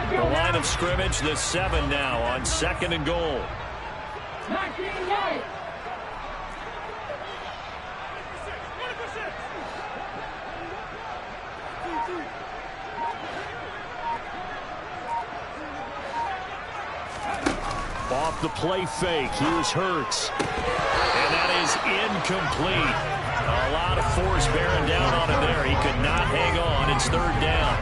The line of scrimmage, the 7 now on 2nd and goal. Off the play fake, here's Hurts. And that is incomplete. A lot of force bearing down on him there. He could not hang on. It's 3rd down.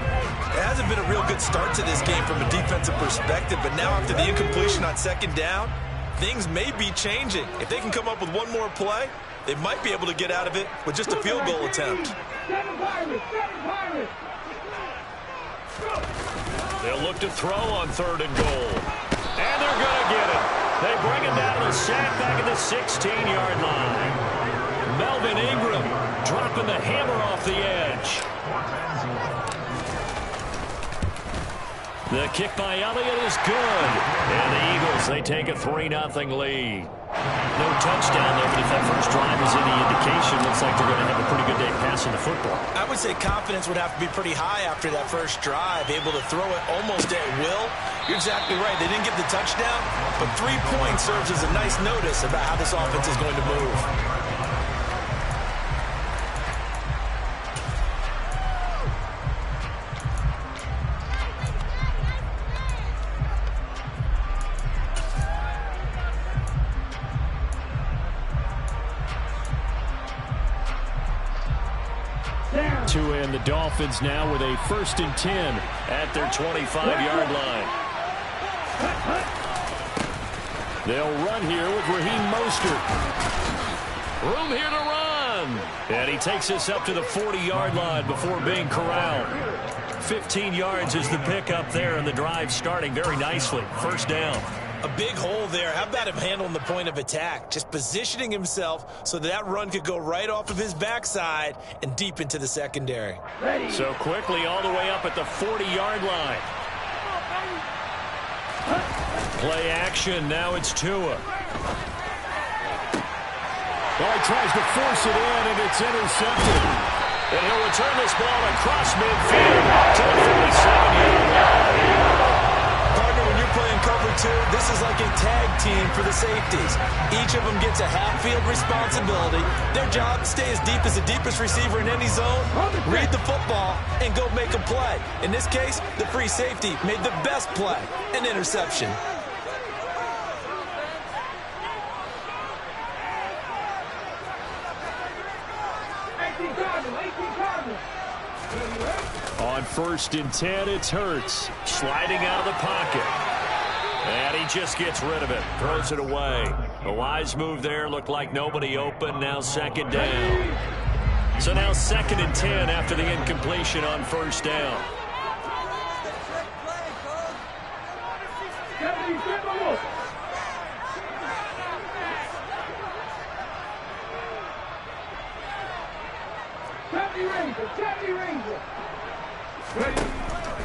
It hasn't been a real good start to this game from a defensive perspective, but now after the incompletion on 2nd down, things may be changing. If they can come up with one more play, they might be able to get out of it with just a field goal attempt. They'll look to throw on 3rd and goal. And they're going to get it. They bring him down to the sack back at the 16-yard line. Melvin Ingram dropping the hammer off the edge. The kick by Elliott is good. And the Eagles, they take a 3-0 lead. No touchdown there, but if that first drive is any indication, looks like they're going to have a pretty good day passing the football. I would say confidence would have to be pretty high after that first drive, able to throw it almost at will. You're exactly right. They didn't get the touchdown, but 3 points serves as a nice notice about how this offense is going to move. To end the Dolphins now with a 1st and 10 at their 25-yard line. They'll run here with Raheem Mostert. Room here to run. And he takes us up to the 40-yard line before being corralled. 15 yards is the pickup there, and the drive starting very nicely. 1st down. A big hole there. How about him handling the point of attack? Just positioning himself so that run could go right off of his backside and deep into the secondary. So quickly all the way up at the 40-yard line. Play action. Now it's Tua. Well, he tries to force it in, and it's intercepted. And he'll return this ball across midfield to the 47-yard line. When you're playing cover 2, this is like a tag team for the safeties. Each of them gets a half-field responsibility. Their job, stay as deep as the deepest receiver in any zone, read the football, and go make a play. In this case, the free safety made the best play, an interception. On 1st and 10, it's Hurts. Sliding out of the pocket. And he just gets rid of it. Throws it away. A wise move there. Looked like nobody open. Now 2nd down. So now 2nd and 10 after the incompletion on 1st down.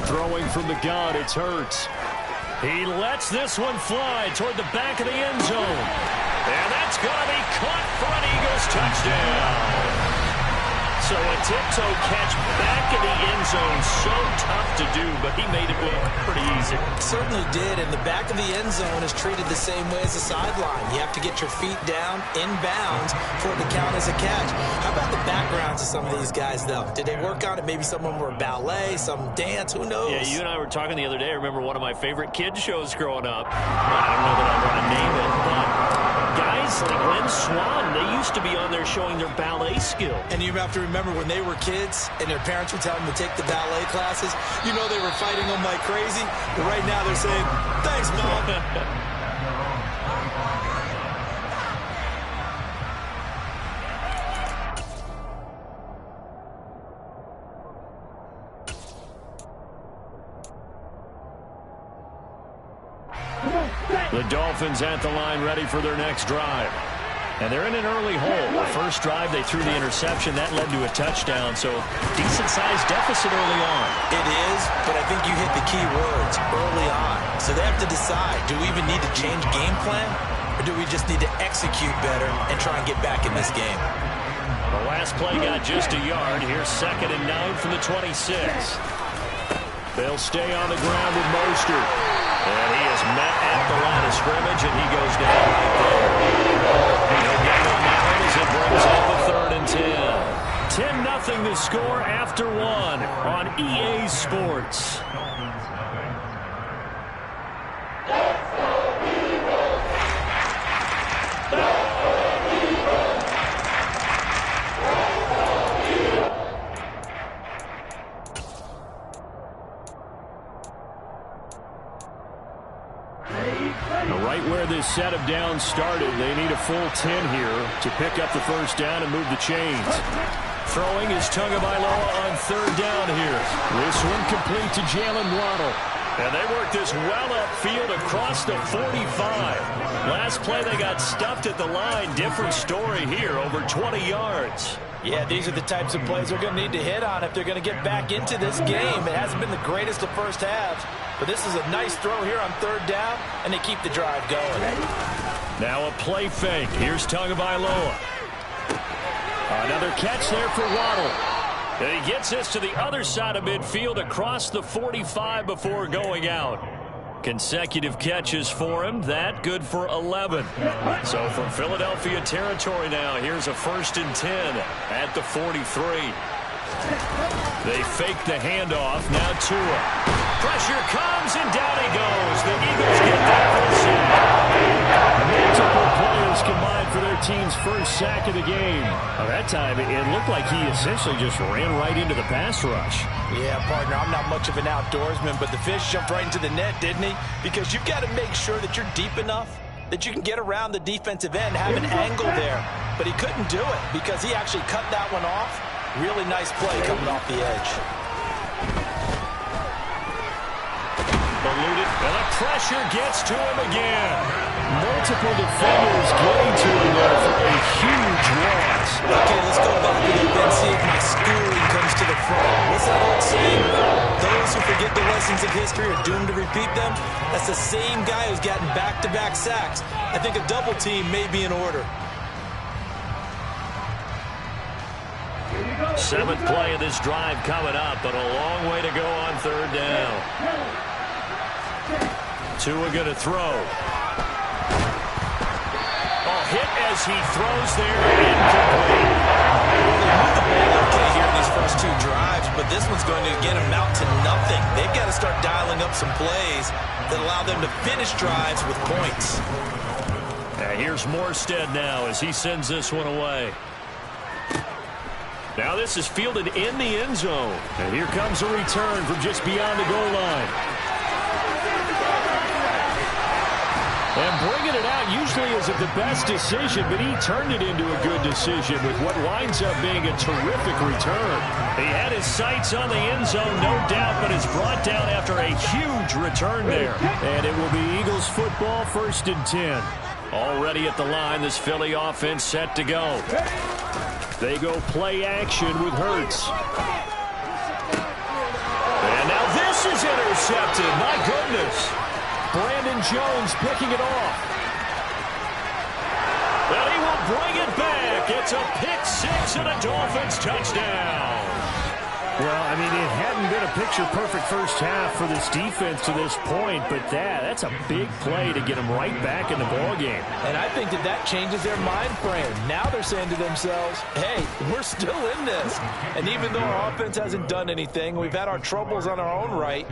Throwing from the gun, it's Hurts. He lets this one fly toward the back of the end zone. And that's going to be caught for an Eagles touchdown. So a tiptoe catch back in the end zone. So tough to do, but he made it look pretty easy. Certainly did, and the back of the end zone is treated the same way as the sideline. You have to get your feet down in bounds for it to count as a catch. How about the backgrounds of some of these guys, though? Did they work on it? Maybe some of them were ballet, some dance, who knows? Yeah, you and I were talking the other day. I remember one of my favorite kids shows growing up. I don't know that I want to name it, but guys like Lynn Swan, they used to be on there showing their ballet skill. And you have to remember when they were kids and their parents would tell them to take the ballet classes, you know they were fighting them like crazy. But right now they're saying, thanks, Mom. The Dolphins at the line ready for their next drive. And they're in an early hole. The first drive, they threw the interception. That led to a touchdown, so decent-sized deficit early on. It is, but I think you hit the key words, early on. So they have to decide, do we even need to change game plan, or do we just need to execute better and try and get back in this game? The last play got just a yard. Here's 2nd and 9 from the 26. They'll stay on the ground with Mostert. And he is met at the line of scrimmage, and he goes down right there. No gain on that one as it brings up a 3rd and 10. 10-0 the score after 1 on EA Sports. Right where this set of downs started, they need a full 10 here to pick up the first down and move the chains. Throwing is Tagovailoa on 3rd down here. This one complete to Jalen Waddle. And they work this well upfield across the 45. Last play they got stuffed at the line. Different story here, over 20 yards. Yeah, these are the types of plays they're going to need to hit on if they're going to get back into this game. It hasn't been the greatest of first halves, but this is a nice throw here on 3rd down, and they keep the drive going. Now a play fake. Here's Tagovailoa. Another catch there for Waddle. And he gets this to the other side of midfield across the 45 before going out. Consecutive catches for him. That good for 11. So from Philadelphia territory now, here's a 1st and 10 at the 43. They fake the handoff. Now Tua. Pressure comes, and down he goes. The Eagles get that for the sack. Multiple players combined for their team's first sack of the game. Well, that time, it looked like he essentially just ran right into the pass rush. Yeah, partner, I'm not much of an outdoorsman, but the fish jumped right into the net, didn't he? Because you've got to make sure that you're deep enough that you can get around the defensive end, have an angle there. But he couldn't do it because he actually cut that one off. Really nice play coming off the edge. Eluded, and the pressure gets to him again. Multiple defenders getting to him there for a huge loss. Okay, let's go back a little bit and see if my schooling comes to the front. What's that old saying? Those who forget the lessons of history are doomed to repeat them. That's the same guy who's gotten back-to-back sacks. I think a double team may be in order. 7th play of this drive coming up, but a long way to go on 3rd down. Tua going to throw. Hit as he throws there, incomplete. Okay here in these first 2 drives, but this one's going to again amount to nothing. They've got to start dialing up some plays that allow them to finish drives with points. Here's Morstead now as he sends this one away. Now this is fielded in the end zone. And here comes a return from just beyond the goal line. And bringing it out usually isn't the best decision, but he turned it into a good decision with what winds up being a terrific return. He had his sights on the end zone, no doubt, but is brought down after a huge return there. And it will be Eagles football, 1st and 10. Already at the line, this Philly offense set to go. They go play action with Hurts. And now this is intercepted. My goodness. Brandon Jones picking it off. And he will bring it back. It's a pick-6 and a Dolphins touchdown. Well, I mean, it hadn't been a picture-perfect first half for this defense to this point, but that's a big play to get them right back in the ballgame. And I think that changes their mind frame. Now they're saying to themselves, hey, we're still in this. And even though our offense hasn't done anything, we've had our troubles on our own right,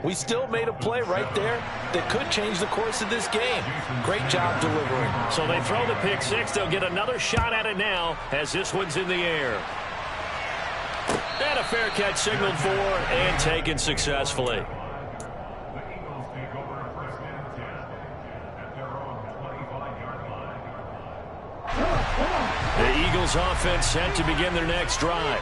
we still made a play right there that could change the course of this game. Great job delivering. So they throw the pick-6. They'll get another shot at it now as this one's in the air. And a fair catch signaled for and taken successfully. The Eagles offense set to begin their next drive.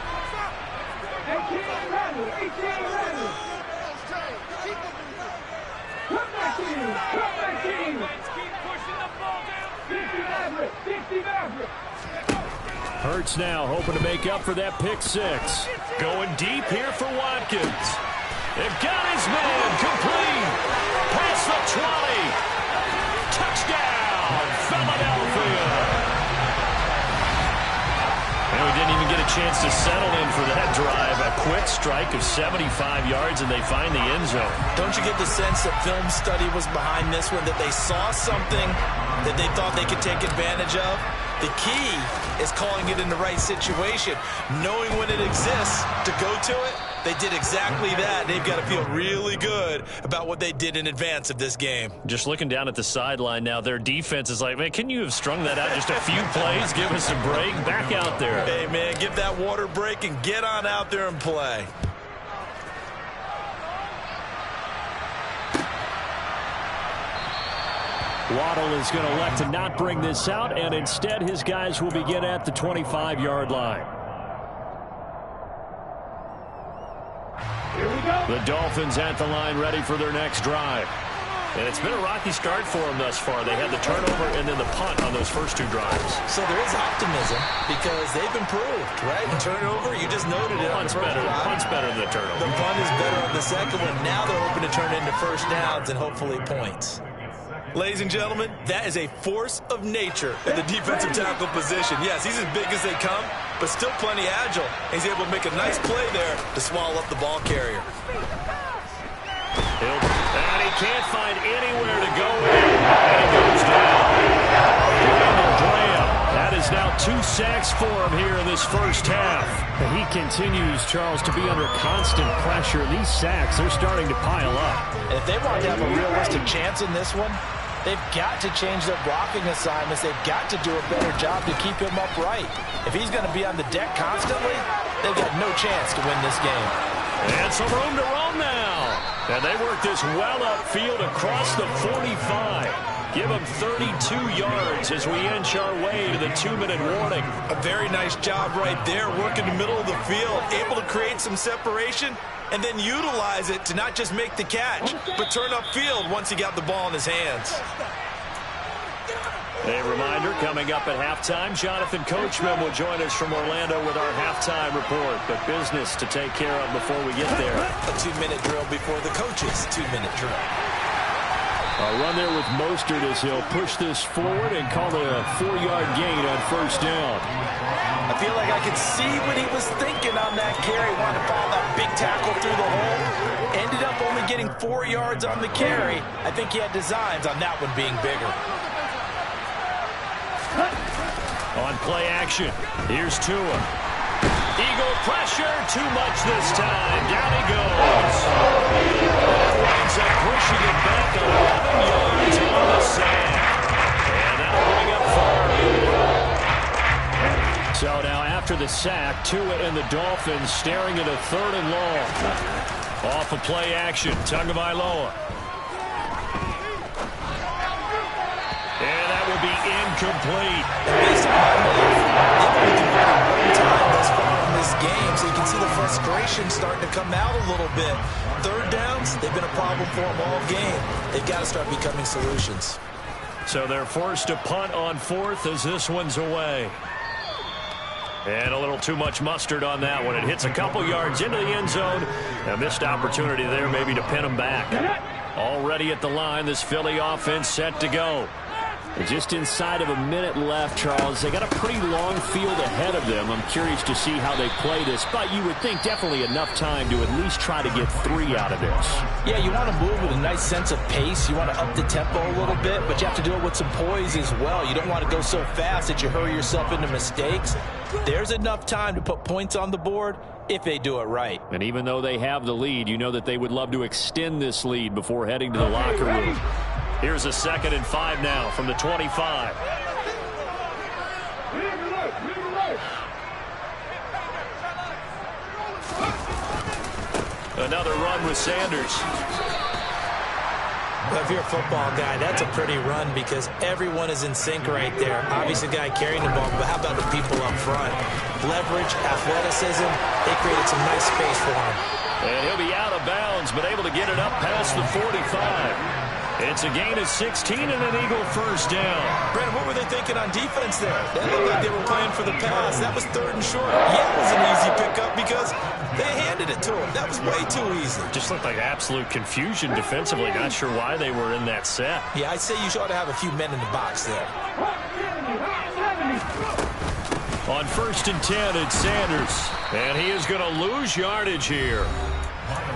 Hurts now hoping to make up for that pick-6. Going deep here for Watkins. They've got his man complete. Past the 20. Touchdown, Philadelphia. And we didn't even get a chance to settle in for that drive. A quick strike of 75 yards, and they find the end zone. Don't you get the sense that film study was behind this one, that they saw something that they thought they could take advantage of? The key is calling it in the right situation, knowing when it exists to go to it. They did exactly that. They've got to feel really good about what they did in advance of this game. Just looking down at the sideline now, their defense is like, man, can you have strung that out just a few plays? Give us a break. Back out there. Hey, man, give that water break and get on out there and play. Waddle is going to elect to not bring this out, and instead his guys will begin at the 25-yard line. The Dolphins at the line, ready for their next drive. And it's been a rocky start for them thus far. They had the turnover and then the punt on those first two drives. So there is optimism because they've improved, right? Turnover, you just noted it. Punt's better than the turnover. The punt is better on the second one. Now they're hoping to turn it into first downs and hopefully points. Ladies and gentlemen, that is a force of nature in the defensive tackle position. Yes, he's as big as they come, but still plenty agile. He's able to make a nice play there to swallow up the ball carrier. And he can't find anywhere to go in. And he goes down. That is now 2 sacks for him here in this first half. And he continues, Charles, to be under constant pressure. These sacks, they're starting to pile up. And if they want to have a realistic chance in this one, they've got to change their blocking assignments. They've got to do a better job to keep him upright. If he's going to be on the deck constantly, they've got no chance to win this game. And some room to roam now. And they work this well upfield across the 45. Give them 32 yards as we inch our way to the 2-minute warning. A very nice job right there, working the middle of the field, able to create some separation and then utilize it to not just make the catch, but turn upfield once he got the ball in his hands. A reminder, coming up at halftime, Jonathan Coachman will join us from Orlando with our halftime report. But business to take care of before we get there. A 2-minute drill before the coach's 2-minute drill. A run there with Mostert as he'll push this forward and call it a 4-yard gain on first down. I feel like I could see what he was thinking on that carry. Wanted to follow that big tackle through the hole. Ended up only getting 4 yards on the carry. I think he had designs on that one being bigger. On play action, here's Tua. Eagle pressure, too much this time. Down he goes. Winds up pushing it back 11 yards on the sack. And that'll bring up third. So now after the sack, Tua and the Dolphins staring at a 3rd and long. Off of play action, Tagovailoa. And that will be incomplete. Based on my belief, they've only converted 1 time thus far in this game, so you can see the frustration starting to come out a little bit. 3rd downs, they've been a problem for them all game. They've got to start becoming solutions. So they're forced to punt on 4th as this one's away. And a little too much mustard on that one. It hits a couple yards into the end zone. A missed opportunity there maybe to pin them back. Already at the line, this Philly offense set to go. Just inside of a minute left, Charles. They got a pretty long field ahead of them. I'm curious to see how they play this, but you would think definitely enough time to at least try to get 3 out of this. Yeah, you want to move with a nice sense of pace. You want to up the tempo a little bit, but you have to do it with some poise as well. You don't want to go so fast that you hurry yourself into mistakes. There's enough time to put points on the board if they do it right. And even though they have the lead, you know that they would love to extend this lead before heading to the locker room. Here's a 2nd and 5 now from the 25. Another run with Sanders. Well, if you're a football guy, that's a pretty run because everyone is in sync right there. Obviously, the guy carrying the ball, but how about the people up front? Leverage, athleticism, they created some nice space for him. And he'll be out of bounds, but able to get it up past the 45. It's a gain of 16 and an Eagle first down. Brandon, what were they thinking on defense there? That looked like they were playing for the pass. That was 3rd and short. Yeah, it was an easy pickup because they handed it to him. That was way too easy. Just looked like absolute confusion defensively. Not sure why they were in that set. Yeah, I'd say you ought to have a few men in the box there. On On 1st and 10, it's Sanders. And he is going to lose yardage here.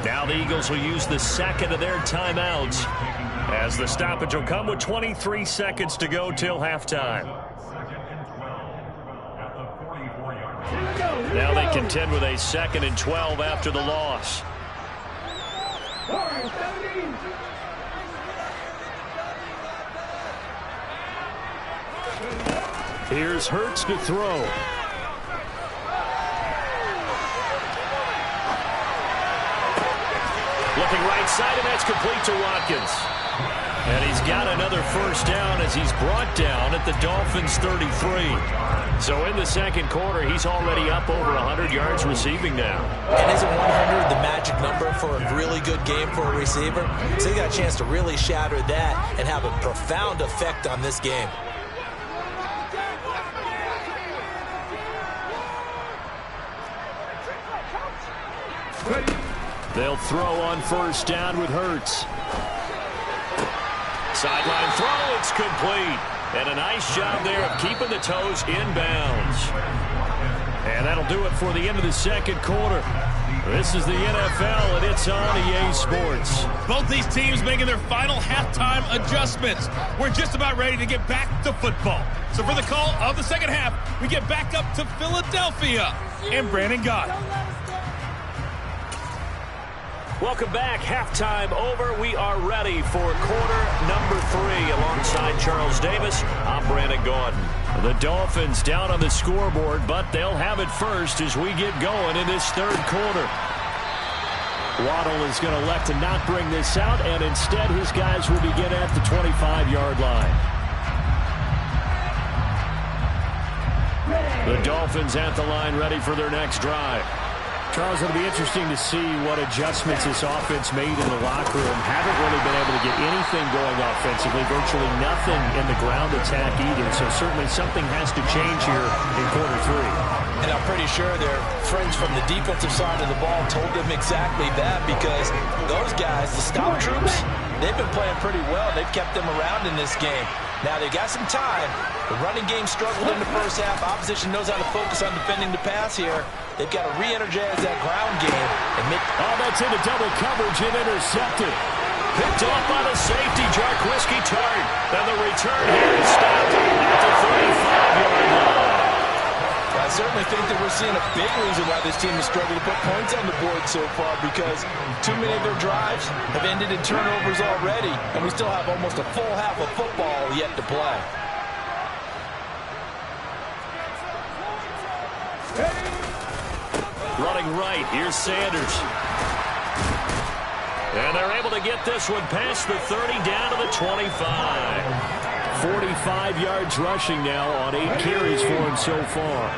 Now the Eagles will use the second of their timeouts, as the stoppage will come with 23 seconds to go till halftime. Now they contend with a 2nd and 12 after the loss. Here's Hurts to throw. Looking right side, and that's complete to Watkins. And he's got another first down as he's brought down at the Dolphins' 33. So in the second quarter, he's already up over 100 yards receiving now. And isn't 100 the magic number for a really good game for a receiver? So he got a chance to really shatter that and have a profound effect on this game. They'll throw on first down with Hurts. Sideline throw, it's complete. And a nice job there of keeping the toes inbounds. And that'll do it for the end of the second quarter. This is the NFL, and it's on EA Sports. Both these teams making their final halftime adjustments. We're just about ready to get back to football. So for the call of the second half, we get back up to Philadelphia and Brandon Gott. Welcome back. Halftime over. We are ready for quarter number 3. Alongside Charles Davis, I'm Brandon Gaudin. The Dolphins down on the scoreboard, but they'll have it first as we get going in this third quarter. Waddle is going to elect to not bring this out, and instead his guys will begin at the 25-yard line. The Dolphins at the line ready for their next drive. Charles, it'll be interesting to see what adjustments this offense made in the locker room. Haven't really been able to get anything going offensively, virtually nothing in the ground attack either. So certainly something has to change here in quarter 3. And I'm pretty sure their friends from the defensive side of the ball told them exactly that, because those guys, the scout troops, they've been playing pretty well. They've kept them around in this game. Now they've got some time. The running game struggled in the first half. Opposition knows how to focus on defending the pass here. They've got to re-energize that ground game. And oh, that's into double coverage and intercepted. Picked off by the safety, Jarquiski Tart. And the return here is stopped at the 35-yard line. I certainly think that we're seeing a big reason why this team has struggled to put points on the board so far, because too many of their drives have ended in turnovers already, and we still have almost a full half of football yet to play. Running right, here's Sanders. And they're able to get this one past the 30 down to the 25. 45 yards rushing now on 8 carries for him so far.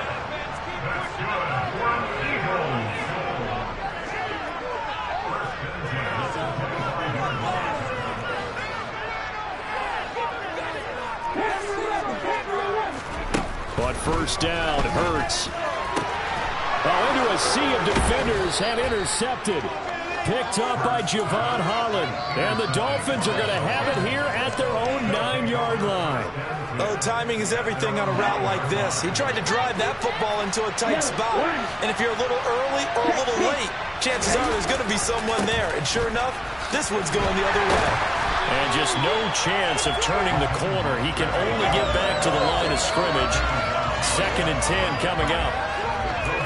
But first down, Hurts. Into a sea of defenders and intercepted. Picked up by Javon Holland. And the Dolphins are going to have it here at their own 9-yard line. Oh, timing is everything on a route like this. He tried to drive that football into a tight spot. And if you're a little early or a little late, chances are there's going to be someone there. And sure enough, this one's going the other way. And just no chance of turning the corner. He can only get back to the line of scrimmage. 2nd and 10 coming up.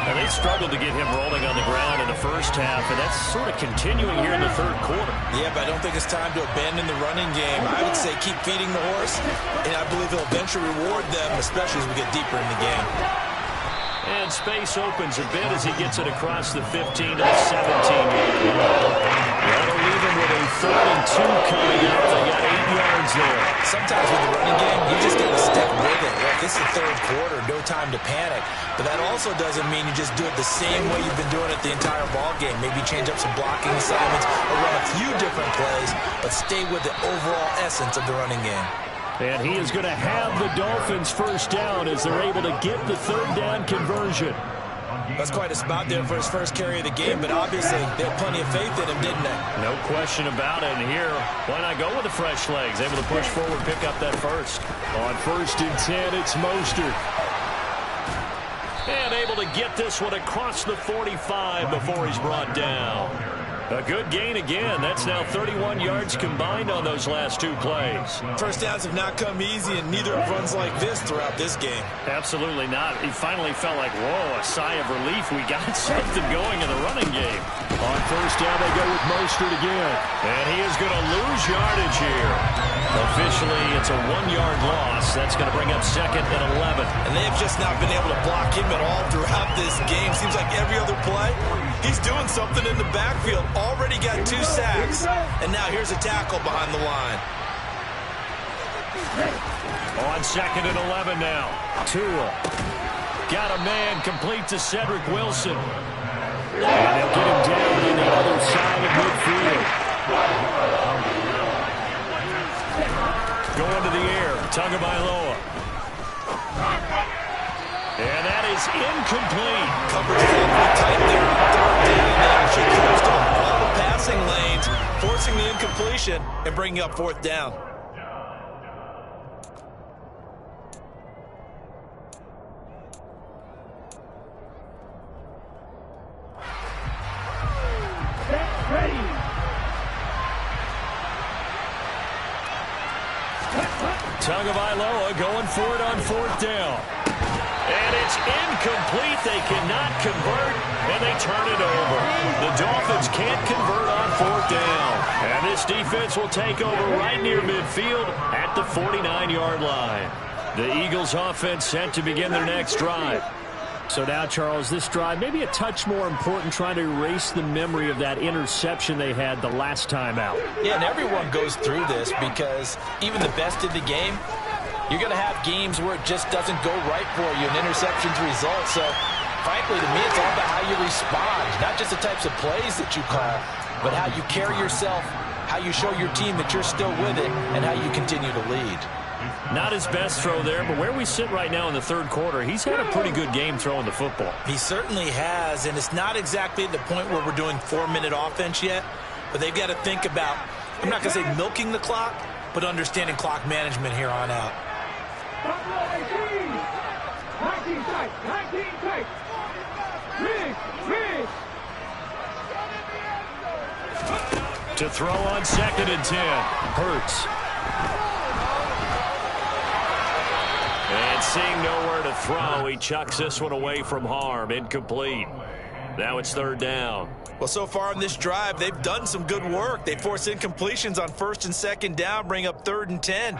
And they struggled to get him rolling on the ground in the first half, and that's sort of continuing here in the third quarter. Yeah, but I don't think it's time to abandon the running game. I would say keep feeding the horse, and I believe he'll eventually reward them, especially as we get deeper in the game. And space opens a bit as he gets it across the 15 to the 17. That'll leave him with a 3rd and 2 coming up. They got 8 yards there. Sometimes with the running game, you just got to stick with it. Look, this is the third quarter, no time to panic. But that also doesn't mean you just do it the same way you've been doing it the entire ball game. Maybe change up some blocking assignments or run a few different plays, but stay with the overall essence of the running game. And he is going to have the Dolphins first down as they're able to get the 3rd down conversion. That's quite a spot there for his first carry of the game, but obviously they had plenty of faith in him, didn't they? No question about it. And here, why not go with the fresh legs? Able to push forward, pick up that first. On 1st and 10, it's Mostert. able to get this one across the 45 before he's brought down. A good gain again. That's now 31 yards combined on those last two plays. First downs have not come easy, and neither have runs like this throughout this game. Absolutely not. He finally felt like, whoa, a sigh of relief. We got something going in the running game. On first down, they go with Mostert again. And he is going to lose yardage here. Officially, it's a 1-yard loss. That's going to bring up 2nd and 11. And they've just not been able to block him at all throughout this game. Seems like every other play, he's doing something in the backfield. Already got 2 sacks. And now here's a tackle behind the line. On 2nd and 11 now. Tua. Got a man complete to Cedric Wilson. And they'll get him down on the other side of midfield. Going to the air. Tagovailoa. And that is incomplete. Coverage awfully tight there on 3rd down. They actually closed off all the passing lanes, forcing the incompletion and bringing up 4th down. Tagovailoa going for it on 4th down. And it's incomplete. They cannot convert, and they turn it over. The Dolphins can't convert on 4th down. And this defense will take over right near midfield at the 49-yard line. The Eagles' offense set to begin their next drive. So now, Charles, this drive maybe a touch more important, trying to erase the memory of that interception they had the last time out. Yeah, and everyone goes through this because even the best in the game, you're going to have games where it just doesn't go right for you, and interceptions result. So, frankly, to me, it's all about how you respond, not just the types of plays that you call, but how you carry yourself, how you show your team that you're still with it, and how you continue to lead. Not his best throw there, but where we sit right now in the 3rd quarter, he's had a pretty good game throwing the football. He certainly has, and it's not exactly at the point where we're doing 4-minute offense yet, but they've got to think about, I'm not going to say milking the clock, but understanding clock management here on out. 19 tight. To throw on 2nd and 10. Hurts. And seeing nowhere to throw, he chucks this one away from harm. Incomplete. Now it's 3rd down. Well, so far in this drive, they've done some good work. They force incompletions on 1st and 2nd down, bring up 3rd and 10.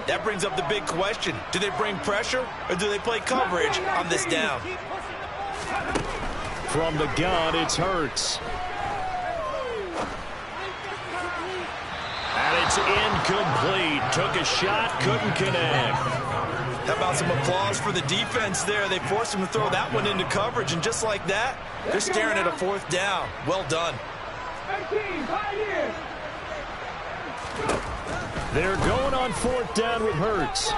That brings up the big question. Do they bring pressure or do they play coverage on this down? From the gun, it's Hurts. And it's incomplete. Took a shot, couldn't connect. How about some applause for the defense there? They forced him to throw that one into coverage, and just like that, they're staring at a 4th down. Well done. They're going on 4th down with Hurts.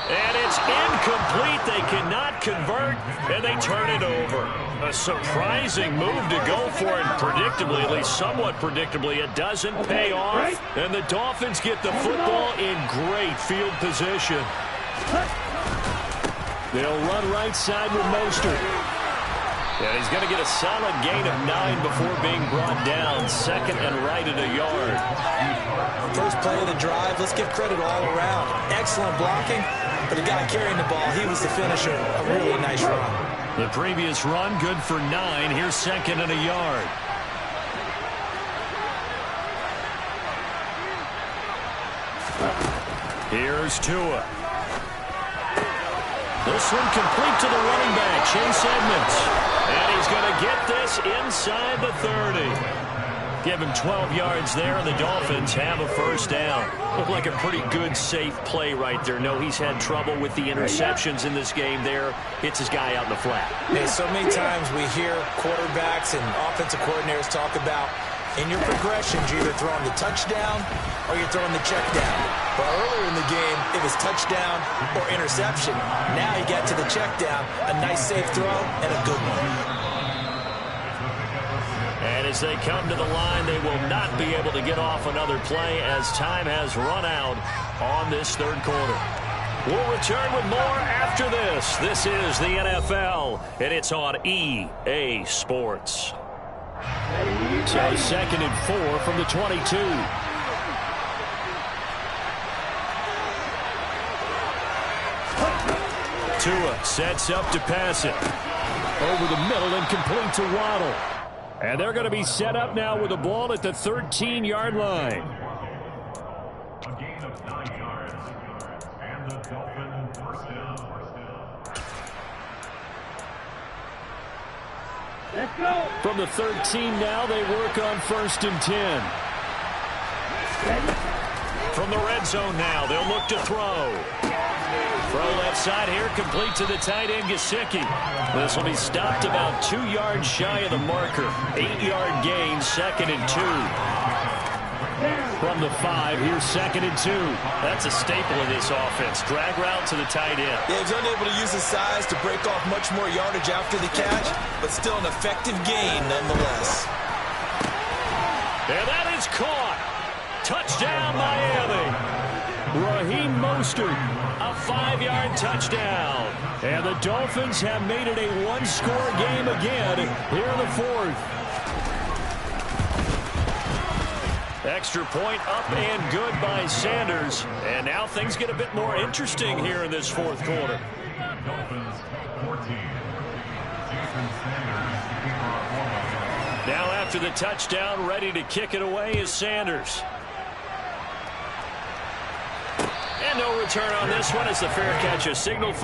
And it's incomplete. They cannot convert, and they turn it over. A surprising move to go for it. Predictably, at least somewhat predictably, it doesn't pay off. And the Dolphins get the football in great field position. They'll run right side with Mostert. And he's going to get a solid gain of 9 before being brought down. 2nd and right at a yard. First play of the drive, let's give credit all around. Excellent blocking, but the guy carrying the ball, he was the finisher. A really nice run. The previous run, good for 9. Here's 2nd and a yard. Here's Tua. This one complete to the running back, Chase Edmonds. And he's going to get this inside the 30. Give him 12 yards there, and the Dolphins have a 1st down. Looked like a pretty good, safe play right there. No, he's had trouble with the interceptions in this game there. Hits his guy out in the flat. Hey, so many times we hear quarterbacks and offensive coordinators talk about in your progressions, you're either throwing the touchdown or you're throwing the check down. But earlier in the game, it was touchdown or interception. Now he got to the check down, a nice safe throw, and a good one. And as they come to the line, they will not be able to get off another play as time has run out on this 3rd quarter. We'll return with more after this. This is the NFL, and it's on EA Sports. So 2nd and 4 from the 22. Tua sets up to pass it. Over the middle and complete to Waddle. And they're going to be set up now with the ball at the 13-yard line. A gain of 9 yards. And the Dolphins first down. Let's go. From the 13 now, they work on 1st and 10. From the red zone now, they'll look to throw. Throw left side here, complete to the tight end, Gesicki. This will be stopped about 2 yards shy of the marker. 8-yard gain, 2nd and 2. From the 5, here's 2nd and 2. That's a staple of this offense. Drag route to the tight end. Yeah, he's unable to use his size to break off much more yardage after the catch, but still an effective gain nonetheless. And that is caught. Touchdown, Miami. Raheem Mostert. A 5-yard touchdown. And the Dolphins have made it a 1-score game again here in the 4th. Extra point up and good by Sanders. And now things get a bit more interesting here in this 4th quarter. Dolphins 14. Jason Sanders, kicker of one. Now after the touchdown, ready to kick it away is Sanders. And no return on this one as the fair catch is signaled.